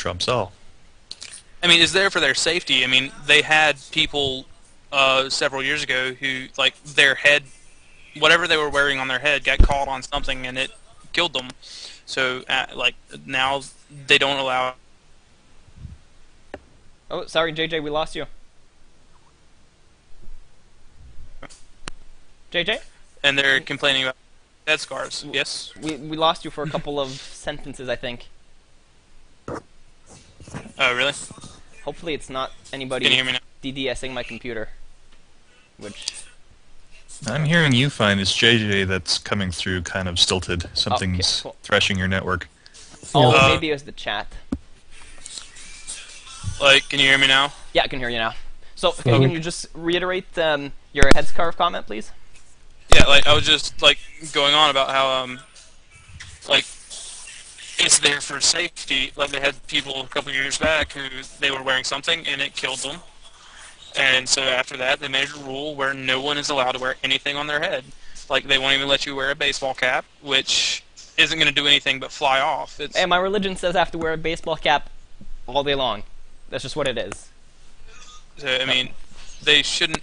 trumps all. I mean, it's there for their safety. I mean, they had people several years ago who, like, their head, whatever they were wearing on their head, got caught on something and it killed them. So, like, now they don't allow. Oh, sorry, JJ, we lost you. JJ? And they're complaining about head scars. Yes? We lost you for a couple of sentences, I think. Oh, really? Hopefully it's not anybody Can you hear me now? DDSing my computer. Which... I'm hearing you fine. It's JJ that's coming through kind of stilted. Something's cool. thrashing your network. Oh, maybe it was the chat. Like, can you hear me now? Yeah, I can hear you now. So, can you just reiterate your headscarf comment, please? Yeah, like, I was just, like, going on about how, like, it's there for safety. Like, they had people a couple years back who they were wearing something and it killed them. And so after that, they made a rule where no one is allowed to wear anything on their head. Like, they won't even let you wear a baseball cap, which isn't going to do anything but fly off. And my religion says I have to wear a baseball cap all day long. That's just what it is. So, I mean, they shouldn't,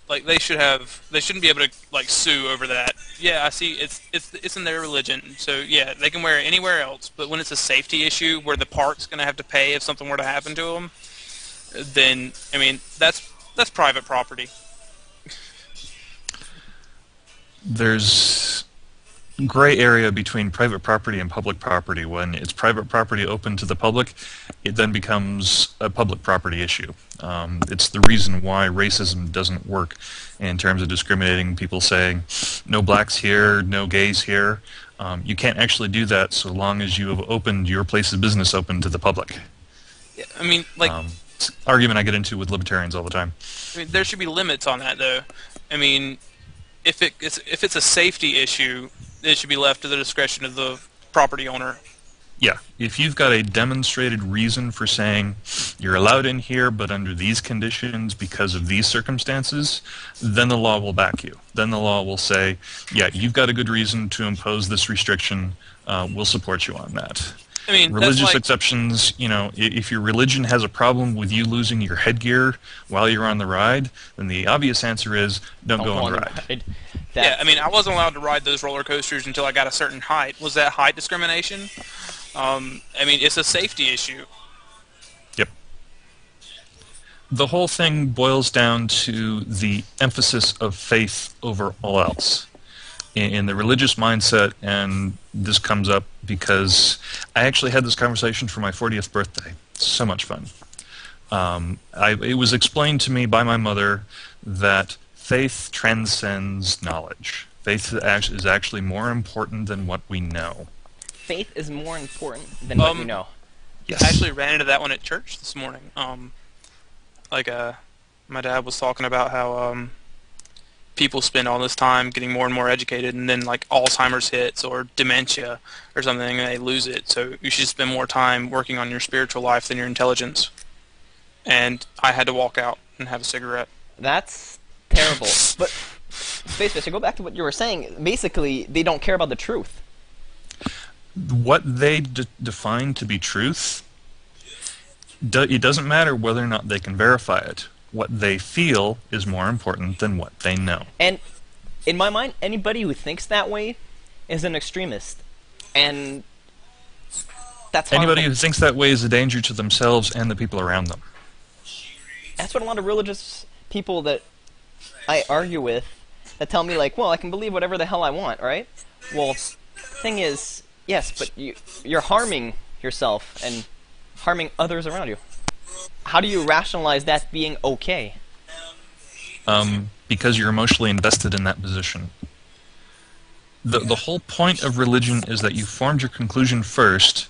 like, they shouldn't be able to, like, sue over that. Yeah, I see, it's in their religion, so yeah, they can wear it anywhere else, but when it's a safety issue where the park's going to have to pay if something were to happen to them, then, I mean, that's private property. There's gray area between private property and public property. When it's private property open to the public, it then becomes a public property issue. It's the reason why racism doesn't work in terms of discriminating people saying, no blacks here, no gays here. You can't actually do that so long as you have opened your place of business open to the public. Yeah, I mean, like... argument I get into with libertarians all the time. I mean, there should be limits on that, though. I mean, if it's a safety issue, it should be left to the discretion of the property owner. Yeah, if you've got a demonstrated reason for saying you're allowed in here but under these conditions because of these circumstances, then the law will back you. Then the law will say, yeah, you've got a good reason to impose this restriction, we'll support you on that. I mean, religious exceptions, you know, if your religion has a problem with you losing your headgear while you're on the ride, then the obvious answer is don't go on the ride. Yeah, I mean, I wasn't allowed to ride those roller coasters until I got a certain height. Was that height discrimination? I mean, it's a safety issue. Yep. The whole thing boils down to the emphasis of faith over all else. In the religious mindset, and this comes up because I actually had this conversation for my 40th birthday. So much fun. It was explained to me by my mother that faith transcends knowledge. Faith is actually more important than what we know. Faith is more important than what we know. Yes. I actually ran into that one at church this morning. My dad was talking about how people spend all this time getting more and more educated, and then like Alzheimer's hits or dementia or something, and they lose it. So you should spend more time working on your spiritual life than your intelligence. And I had to walk out and have a cigarette. That's terrible. But Spacefish, to go back to what you were saying, basically they don't care about the truth. What they define to be truth, it doesn't matter whether or not they can verify it. What they feel is more important than what they know. And in my mind, anybody who thinks that way is an extremist. And that's harmful. Anybody who thinks that way is a danger to themselves and the people around them. That's what a lot of religious people that I argue with that tell me, like, well, I can believe whatever the hell I want, right? Well, thing is, yes, but you're harming yourself and harming others around you. How do you rationalize that being okay? Because you're emotionally invested in that position. The whole point of religion is that you formed your conclusion first,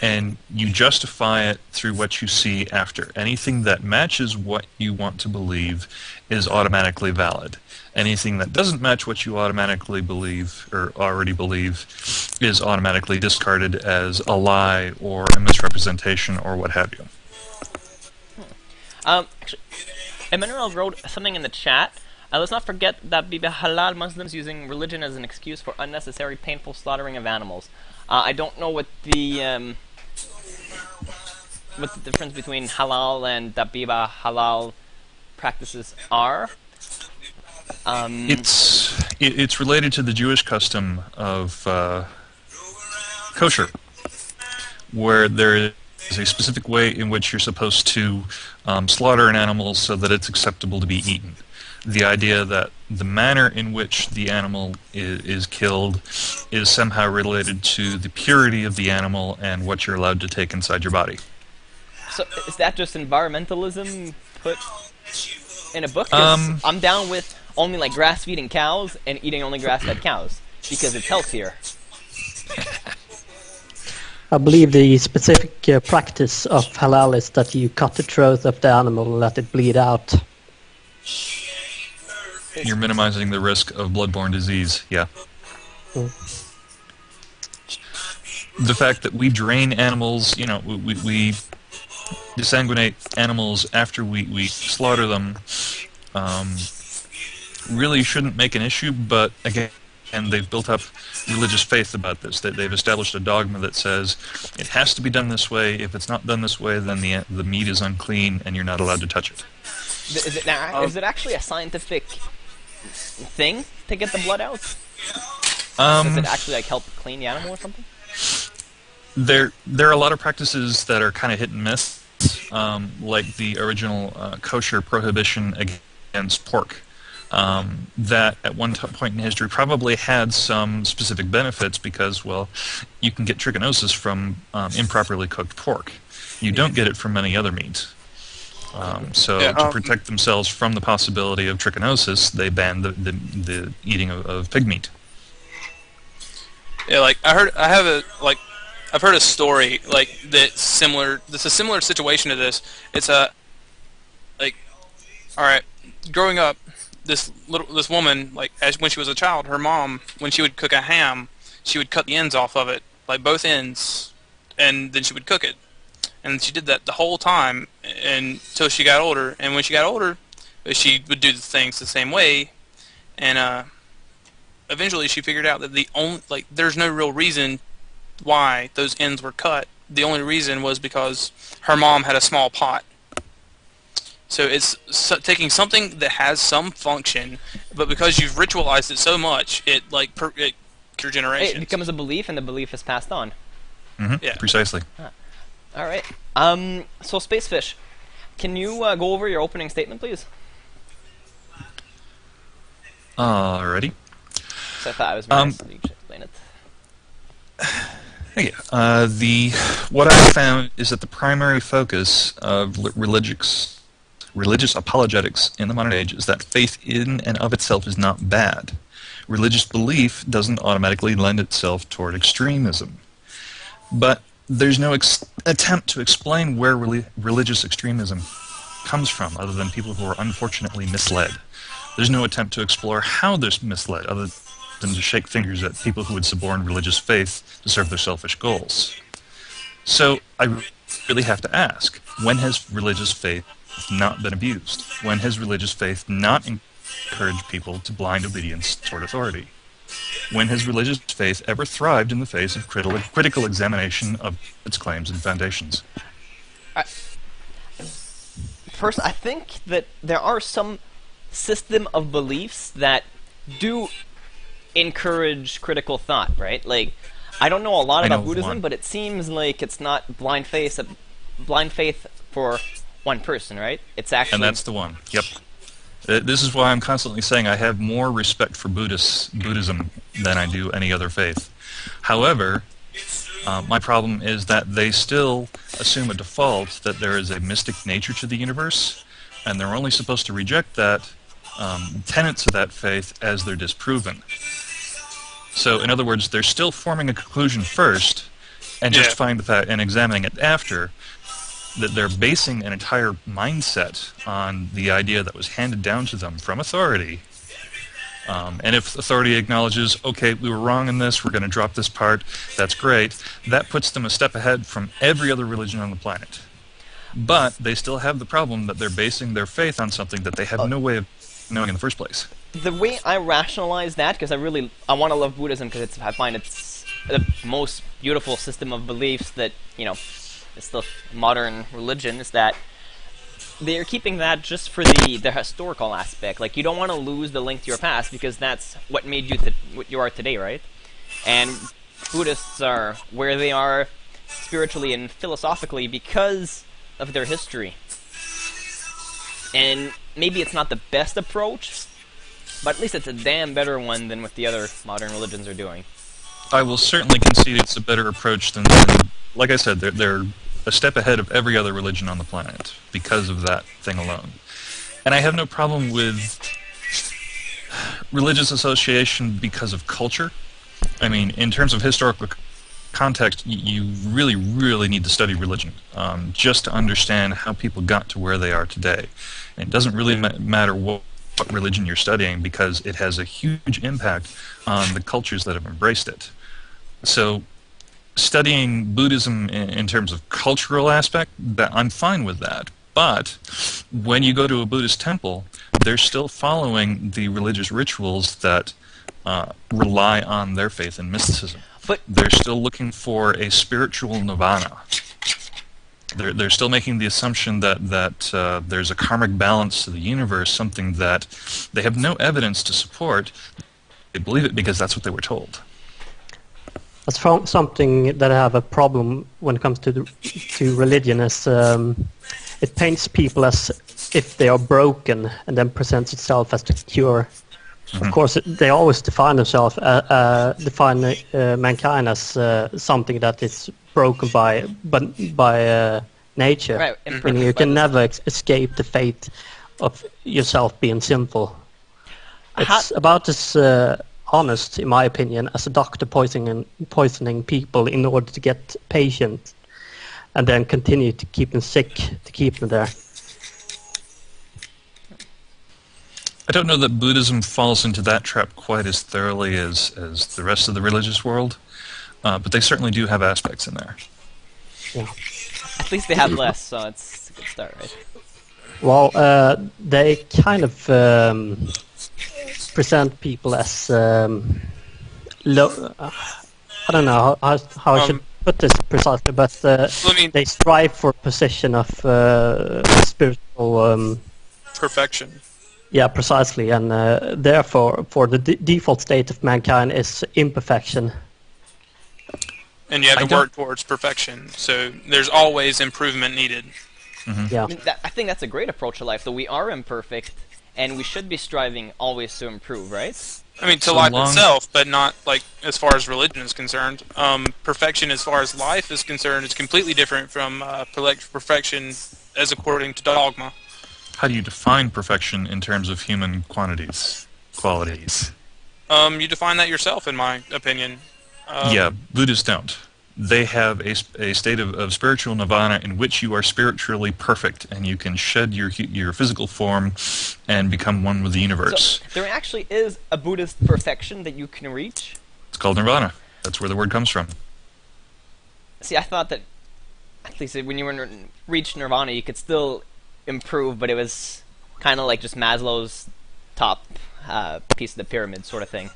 and you justify it through what you see after. Anything that matches what you want to believe is automatically valid. Anything that doesn't match what you automatically believe, or already believe, is automatically discarded as a lie or a misrepresentation or what have you. Actually, Emmanuel wrote something in the chat. Let's not forget that Bibi halal Muslims using religion as an excuse for unnecessary painful slaughtering of animals. I don't know what the what the difference between halal and dabiba halal practices are. It's related to the Jewish custom of kosher, where there is a specific way in which you're supposed to slaughter an animal so that it's acceptable to be eaten. The idea that the manner in which the animal is killed is somehow related to the purity of the animal and what you're allowed to take inside your body. So is that just environmentalism put in a book? 'Cause I'm down with only like grass-feeding cows and eating only grass-fed cows because it's healthier. I believe the specific practice of halal is that you cut the throat of the animal and let it bleed out. You're minimizing the risk of bloodborne disease, yeah. The fact that we drain animals, we desanguinate animals after we slaughter them, really shouldn't make an issue, but again, they've built up religious faith about this. They've established a dogma that says it has to be done this way. If it's not done this way, then the meat is unclean and you're not allowed to touch it. Is it actually a scientific thing to get the blood out? Does it actually like help clean the animal or something? There are a lot of practices that are kind of hit and miss, like the original kosher prohibition against pork. That at one point in history probably had some specific benefits because, well, you can get trichinosis from improperly cooked pork. You don't get it from any other meat. To protect themselves from the possibility of trichinosis, they banned the eating of pig meat. Yeah, like I've heard a story like that's similar. This is a similar situation to this. It's all right. Growing up, this woman, like when she was a child, her mom, when she would cook a ham, she would cut the ends off of it, like both ends, and then she would cook it. And she did that the whole time until she got older. And when she got older, she would do the things the same way. And eventually, she figured out that there's no real reason why those ends were cut. The only reason was because her mom had a small pot. So it's taking something that has some function, but because you've ritualized it so much, it your generation. It becomes a belief, and the belief is passed on. Mm-hmm. Yeah, precisely. All right. So Spacefish, can you go over your opening statement, please? Alrighty. So I thought I was very nice, so you should explain it. Yeah. What I found is that the primary focus of religious apologetics in the modern age is that faith in and of itself is not bad. Religious belief doesn't automatically lend itself toward extremism. But there's no attempt to explain where religious extremism comes from, other than people who are unfortunately misled. There's no attempt to explore how they're misled, other than to shake fingers at people who would suborn religious faith to serve their selfish goals. So I really have to ask, when has religious faith not been abused? When has religious faith not encouraged people to blind obedience toward authority? When has religious faith ever thrived in the face of critical examination of its claims and foundations? First, I think that there are some system of beliefs that do encourage critical thought, right? Like, I don't know a lot about Buddhism, but it seems like it's not blind faith for one person, right? It's actually... And that's the one, yep. This is why I'm constantly saying I have more respect for Buddhism than I do any other faith. However, my problem is that they still assume a default that there is a mystic nature to the universe, and they're only supposed to reject that tenets of that faith as they're disproven. So, in other words, they're still forming a conclusion first, and justifying the fact and examining it after, that they're basing an entire mindset on the idea that was handed down to them from authority. And if authority acknowledges, okay, we were wrong in this, we're going to drop this part, that's great, that puts them a step ahead from every other religion on the planet. But they still have the problem that they're basing their faith on something that they have no way of knowing in the first place. The way I rationalize that, because I want to love Buddhism because I find it's the most beautiful system of beliefs that, it's the modern religion, is that they're keeping that just for the historical aspect. Like, you don't want to lose the link to your past because that's what made you what you are today, right? And Buddhists are where they are spiritually and philosophically because of their history. And maybe it's not the best approach, but at least it's a damn better one than what the other modern religions are doing. I will certainly concede it's a better approach than like I said, they're a step ahead of every other religion on the planet because of that thing alone. And I have no problem with religious association because of culture. I mean, in terms of historical context, you really, really need to study religion just to understand how people got to where they are today. And it doesn't really matter what religion you're studying because it has a huge impact on the cultures that have embraced it. So studying Buddhism in terms of cultural aspect, I'm fine with that. But when you go to a Buddhist temple, they're still following the religious rituals that rely on their faith in mysticism. But they're still looking for a spiritual nirvana. They're still making the assumption that there's a karmic balance to the universe, something that they have no evidence to support. They believe it because that's what they were told. That's something that I have a problem when it comes to religion. Is it paints people as if they are broken and then presents itself as the cure. Of course, they always define themselves, define mankind as something that is broken by nature. Right, And you can never escape the fate of yourself being sinful. It's about as honest, in my opinion, as a doctor poisoning people in order to get patients, and then continue to keep them sick to keep them there. I don't know that Buddhism falls into that trap quite as thoroughly as the rest of the religious world, but they certainly do have aspects in there. Yeah. At least they have less, so it's a good start, right? Well, they kind of present people as low. I don't know how I should put this precisely, but they strive for a position of spiritual perfection. Yeah, precisely, and therefore, for the default state of mankind is imperfection. And you have to work towards perfection, so there's always improvement needed. Mm-hmm. Yeah, I think that's a great approach to life, though we are imperfect, and we should be striving always to improve, right? I mean, to life itself, but not, like, as far as religion is concerned. Perfection as far as life is concerned is completely different from perfection as according to dogma. How do you define perfection in terms of human qualities? You define that yourself, in my opinion. Yeah, Buddhists don't. They have a state of spiritual nirvana in which you are spiritually perfect and you can shed your physical form and become one with the universe. So there actually is a Buddhist perfection that you can reach? It's called nirvana. That's where the word comes from. See, I thought that at least when you reach nirvana, you could still improve, but it was kind of like just Maslow's top piece of the pyramid sort of thing.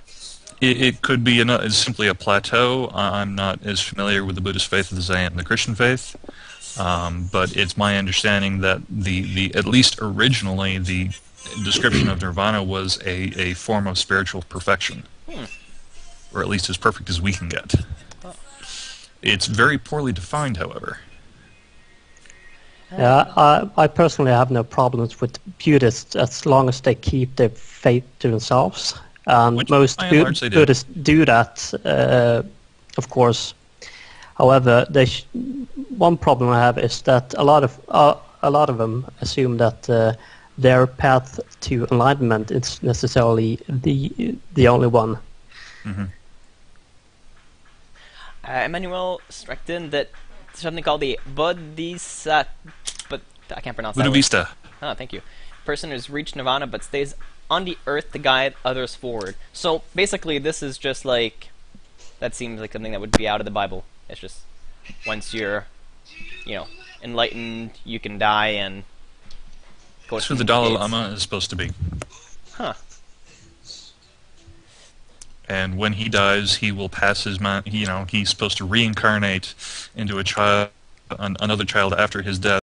It could be simply a plateau. I'm not as familiar with the Buddhist faith as I am the Christian faith, but it's my understanding that at least originally the description of nirvana was a form of spiritual perfection, or at least as perfect as we can get. It's very poorly defined, however. Yeah, I personally have no problems with Buddhists as long as they keep their faith to themselves. And most Buddhists do that, of course. However, one problem I have is that a lot of them assume that their path to enlightenment is necessarily the only one. Mm-hmm. Emmanuel struck in that something called the Bodhisattva, but I can't pronounce that. Buddhavista. Oh, thank you. Person who's reached nirvana but stays on the earth to guide others forward. So basically, this is just like, that seems like something that would be out of the Bible. It's just once you're, enlightened, you can die and go. That's who the Dalai Lama is supposed to be. Huh. And when he dies, he will pass his mind. He's supposed to reincarnate into a child another child after his death.